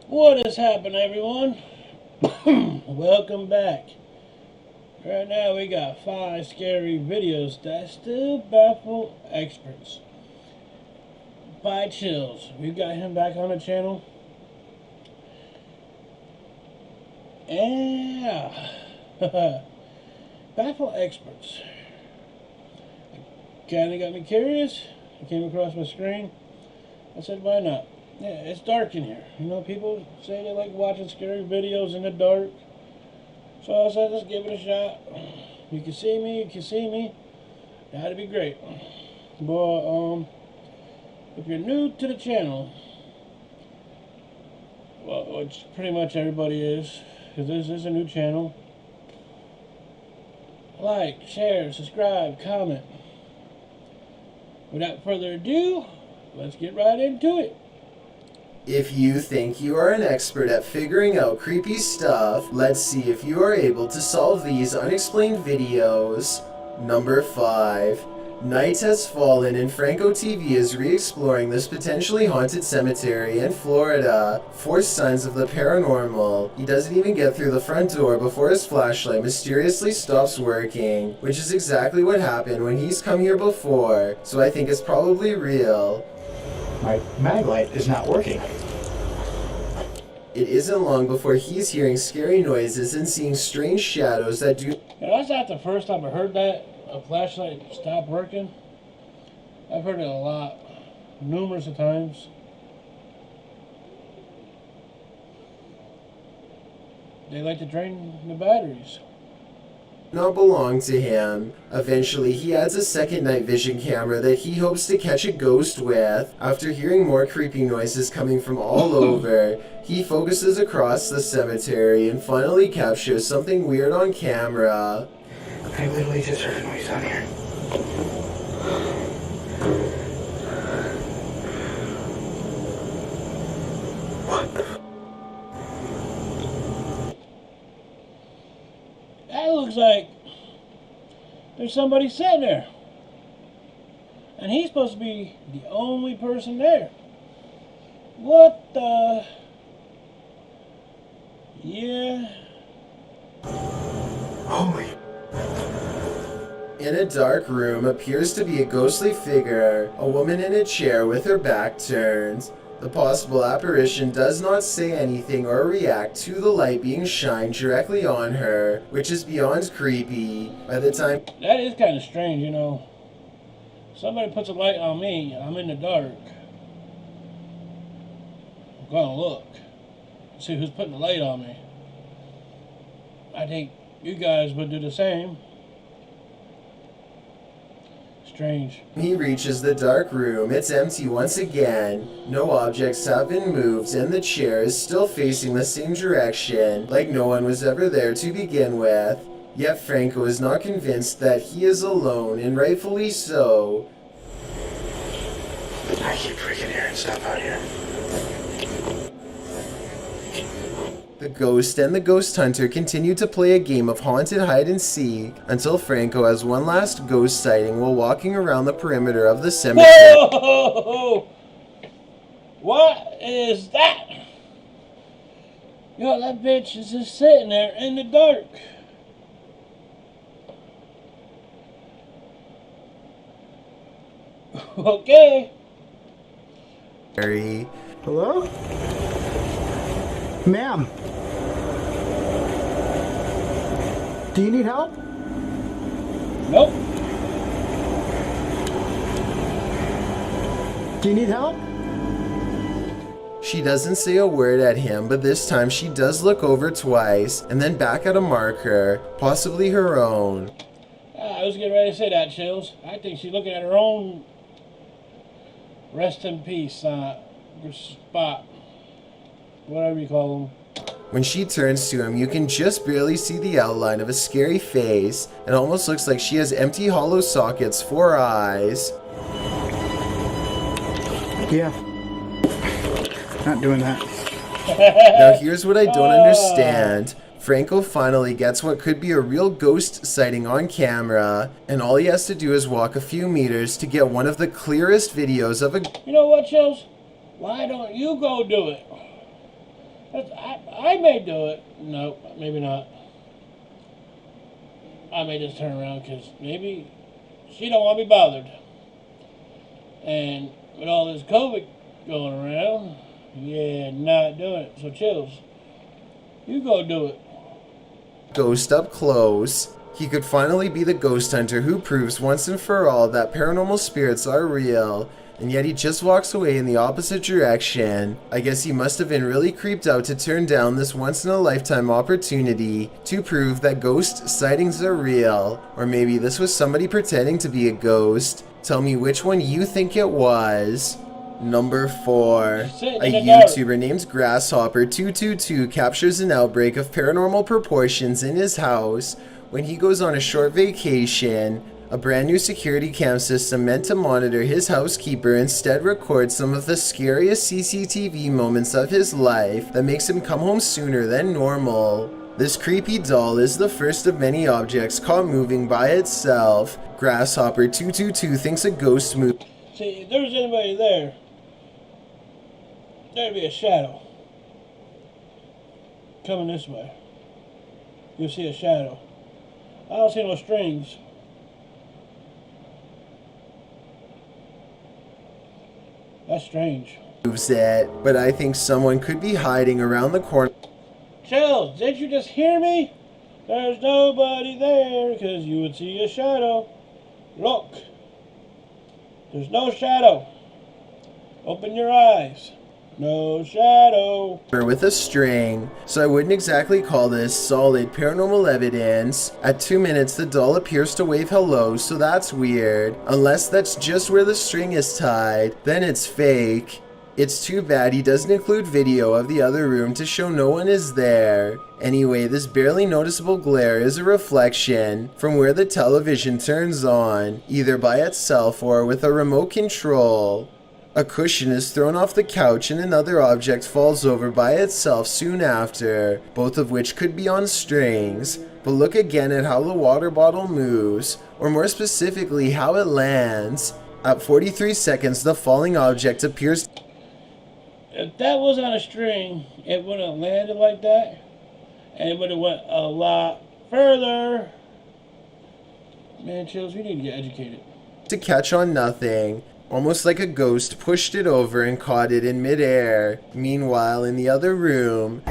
What has happened, everyone? Welcome back. Right now we got 5 scary videos that still baffle experts. By Chills. We got him back on the channel. Yeah. Baffle experts. Kinda got me curious. I came across my screen. I said, why not? Yeah, it's dark in here. You know, people say they like watching scary videos in the dark. So I said, let's give it a shot. You can see me, you can see me. That'd be great. But, if you're new to the channel, well, which pretty much everybody is, because this is a new channel, like, share, subscribe, comment. Without further ado, let's get right into it. If you think you are an expert at figuring out creepy stuff, let's see if you are able to solve these unexplained videos. Number 5. Night has fallen and Franco TV is re-exploring this potentially haunted cemetery in Florida for signs of the paranormal. He doesn't even get through the front door before his flashlight mysteriously stops working, which is exactly what happened when he's come here before, so I think it's probably real. My mag light is not working. It isn't long before he's hearing scary noises and seeing strange shadows that do... That's not the first time I heard that. A flashlight stopped working. I've heard it a lot. Numerous of times. They like to drain the batteries. not belong to him. Eventually, he adds a second night vision camera that he hopes to catch a ghost with. After hearing more creepy noises coming from all over, he focuses across the cemetery and finally captures something weird on camera. I literally just heard a noise down here. What the That looks like there's somebody sitting there. And he's supposed to be the only person there. What the... Yeah. Holy... In a dark room appears to be a ghostly figure, a woman in a chair with her back turned. The possible apparition does not say anything or react to the light being shined directly on her, which is beyond creepy. By the time That is kind of strange, you know. Somebody puts a light on me, I'm in the dark. I'm gonna look. See who's putting the light on me. I think you guys would do the same. Strange. he reaches the dark room, it's empty once again. No objects have been moved and the chair is still facing the same direction, like no one was ever there to begin with. Yet Franco is not convinced that he is alone, and rightfully so. I keep freaking hearing stuff out here. The ghost and the ghost hunter continue to play a game of haunted hide-and-seek until Franco has one last ghost sighting while walking around the perimeter of the cemetery. Whoa! What is that? Yo, that bitch is just sitting there in the dark. Okay. Hello? Ma'am? Do you need help? Nope. Do you need help? She doesn't say a word at him, but this time she does look over twice and then back at a marker, possibly her own. I was getting ready to say that, Chills. I think she's looking at her own rest in peace spot. Whatever you call them. When she turns to him, you can just barely see the outline of a scary face. It almost looks like she has empty hollow sockets for eyes. Yeah. Not doing that. Now here's what I don't understand. Franco finally gets what could be a real ghost sighting on camera, and all he has to do is walk a few meters to get one of the clearest videos of a... You know what, Chills? Why don't you go do it? I may do it. No, maybe not. I may just turn around because maybe she don't want to be bothered. And with all this COVID going around, yeah, not doing it. So Chills, you go do it. Ghost up close. He could finally be the ghost hunter who proves once and for all that paranormal spirits are real, and yet he just walks away in the opposite direction. I guess he must have been really creeped out to turn down this once-in-a-lifetime opportunity to prove that ghost sightings are real. Or maybe this was somebody pretending to be a ghost. Tell me which one you think it was. Number 4. A YouTuber named Grasshopper222 captures an outbreak of paranormal proportions in his house when he goes on a short vacation. A brand new security cam system meant to monitor his housekeeper instead records some of the scariest CCTV moments of his life that makes him come home sooner than normal. This creepy doll is the first of many objects caught moving by itself. Grasshopper222 thinks a ghost moved. See, if there's anybody there, there'd be a shadow coming this way. You'll see a shadow. I don't see no strings. That's strange. Moves it, but I think someone could be hiding around the corner. Chills, did you just hear me? There's nobody there because you would see a shadow. Look, there's no shadow. Open your eyes. No shadow. With a string, so I wouldn't exactly call this solid paranormal evidence. At 2 minutes, the doll appears to wave hello, so that's weird. Unless that's just where the string is tied, then it's fake. It's too bad he doesn't include video of the other room to show no one is there. Anyway, this barely noticeable glare is a reflection from where the television turns on, either by itself or with a remote control. A cushion is thrown off the couch and another object falls over by itself soon after, both of which could be on strings. But look again at how the water bottle moves, or more specifically how it lands. At 43 seconds, the falling object appears. If that was on a string, it would have landed like that, and it would have went a lot further. Man, Chills, we need to get educated. To catch on nothing. Almost like a ghost pushed it over and caught it in midair. Meanwhile, in the other room,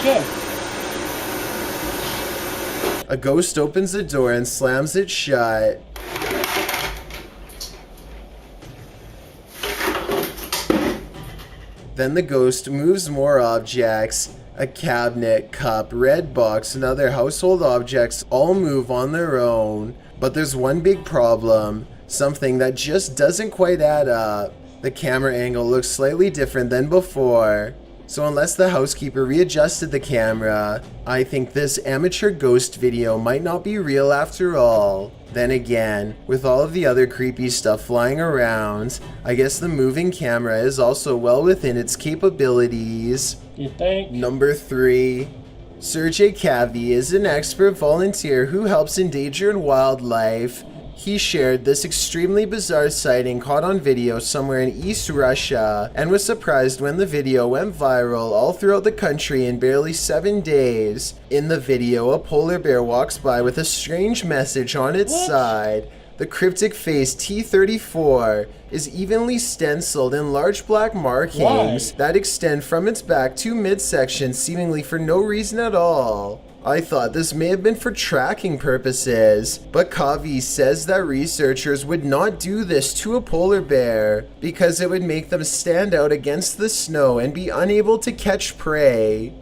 Okay. a ghost opens the door and slams it shut. Then the ghost moves more objects. A cabinet, cup, red box, and other household objects all move on their own. But there's one big problem, something that just doesn't quite add up. The camera angle looks slightly different than before. So unless the housekeeper readjusted the camera, I think this amateur ghost video might not be real after all. Then again, with all of the other creepy stuff flying around, I guess the moving camera is also well within its capabilities. You think? Number 3. Sergey Kavi is an expert volunteer who helps endangered wildlife. He shared this extremely bizarre sighting caught on video somewhere in East Russia and was surprised when the video went viral all throughout the country in barely 7 days. In the video, a polar bear walks by with a strange message on its side. The cryptic face T34 is evenly stenciled in large black markings that extend from its back to midsection seemingly for no reason at all. I thought this may have been for tracking purposes, but Kavi says that researchers would not do this to a polar bear because it would make them stand out against the snow and be unable to catch prey.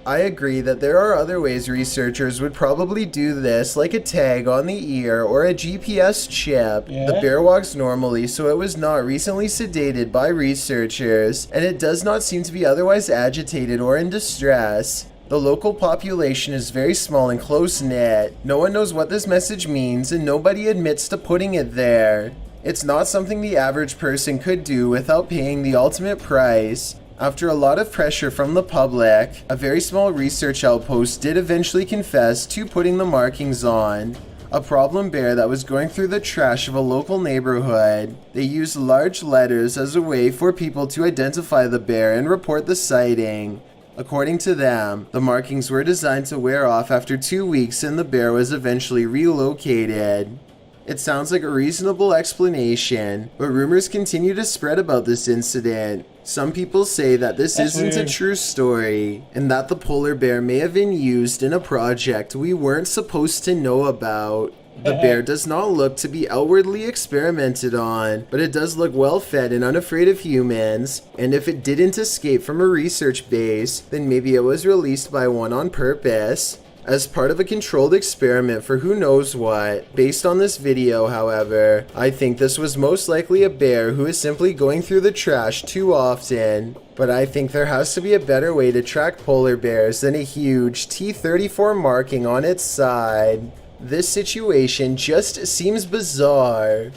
I agree that there are other ways researchers would probably do this, like a tag on the ear or a GPS chip. Yeah. The bear walks normally, so it was not recently sedated by researchers, and it does not seem to be otherwise agitated or in distress. The local population is very small and close-knit. No one knows what this message means, and nobody admits to putting it there. It's not something the average person could do without paying the ultimate price. After a lot of pressure from the public, a very small research outpost did eventually confess to putting the markings on. A problem bear that was going through the trash of a local neighborhood. They used large letters as a way for people to identify the bear and report the sighting. According to them, the markings were designed to wear off after 2 weeks and the bear was eventually relocated. It sounds like a reasonable explanation, but rumors continue to spread about this incident. Some people say that this isn't a true story, and that the polar bear may have been used in a project we weren't supposed to know about. The bear does not look to be outwardly experimented on, but it does look well fed and unafraid of humans, and if it didn't escape from a research base, then maybe it was released by one on purpose, as part of a controlled experiment for who knows what. Based on this video, however, I think this was most likely a bear who is simply going through the trash too often. But I think there has to be a better way to track polar bears than a huge T34 marking on its side. This situation just seems bizarre.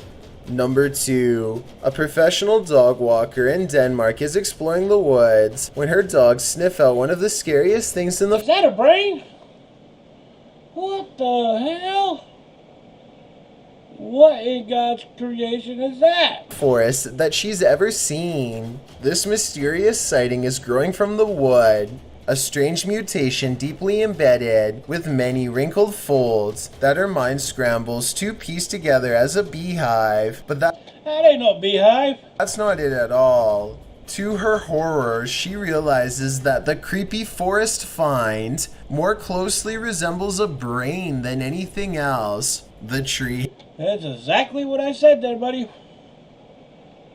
Number 2. A professional dog walker in Denmark is exploring the woods when her dogs sniff out one of the scariest things in the— Is that a brain? What the hell? What in God's creation is that? forest that she's ever seen. This mysterious sighting is growing from the wood, a strange mutation deeply embedded with many wrinkled folds that her mind scrambles to piece together as a beehive, but That ain't no beehive. that's not it at all. To her horror, she realizes that the creepy forest find more closely resembles a brain than anything else. The tree That's exactly what I said there, buddy.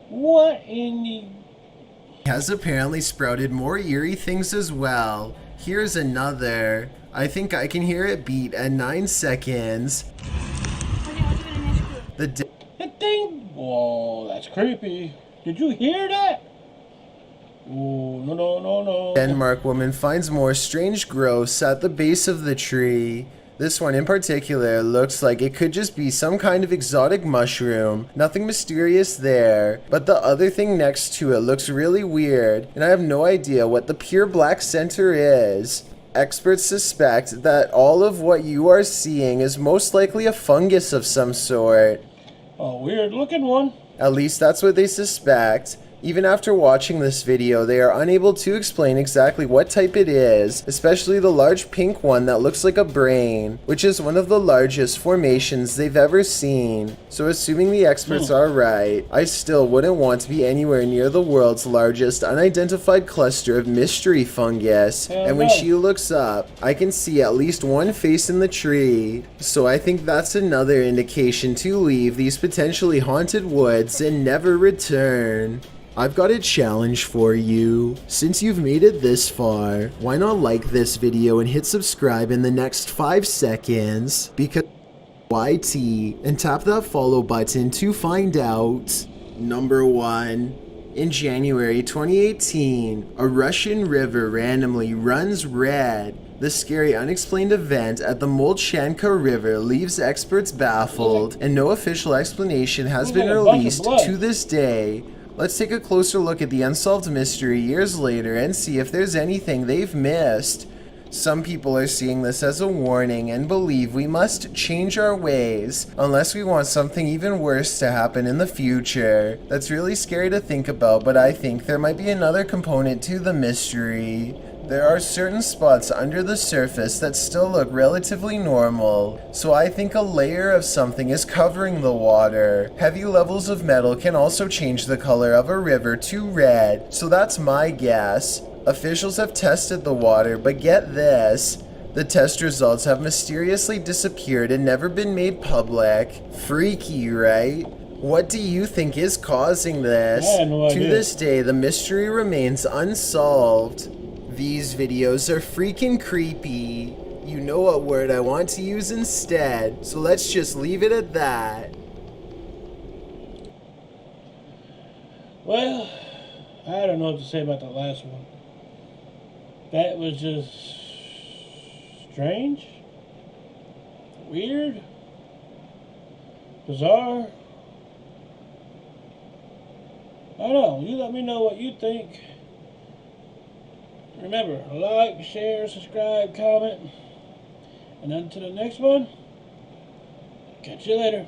What in the... has apparently sprouted more eerie things as well. Here's another. I think I can hear it beat at 9 seconds. That thing? Whoa, that's creepy. Did you hear that? Oh, no. Denmark woman finds more strange growths at the base of the tree. This one in particular looks like it could just be some kind of exotic mushroom. Nothing mysterious there, but the other thing next to it looks really weird, and I have no idea what the pure black center is. Experts suspect that all of what you are seeing is most likely a fungus of some sort. A weird looking one. At least that's what they suspect. Even after watching this video, they are unable to explain exactly what type it is, especially the large pink one that looks like a brain, which is one of the largest formations they've ever seen. So assuming the experts are right, I still wouldn't want to be anywhere near the world's largest unidentified cluster of mystery fungus. And when she looks up, I can see at least one face in the tree. So I think that's another indication to leave these potentially haunted woods and never return. I've got a challenge for you. Since you've made it this far, why not like this video and hit subscribe in the next 5 seconds? Because YT, and tap that follow button to find out. Number 1. In January 2018, a Russian river randomly runs red. The scary unexplained event at the Molchanka River leaves experts baffled, and no official explanation has been released to this day. Let's take a closer look at the unsolved mystery years later and see if there's anything they've missed. Some people are seeing this as a warning and believe we must change our ways unless we want something even worse to happen in the future. That's really scary to think about, but I think there might be another component to the mystery. There are certain spots under the surface that still look relatively normal, so I think a layer of something is covering the water. Heavy levels of metal can also change the color of a river to red, so that's my guess. Officials have tested the water, but get this. The test results have mysteriously disappeared and never been made public. Freaky, right? What do you think is causing this? I had no idea. To this day, the mystery remains unsolved. These videos are freaking creepy. You know what word I want to use instead, so let's just leave it at that. Well, I don't know what to say about the last one. That was just strange, weird, bizarre. I don't know. You let me know what you think. Remember, like, share, subscribe, comment. And until the next one, catch you later.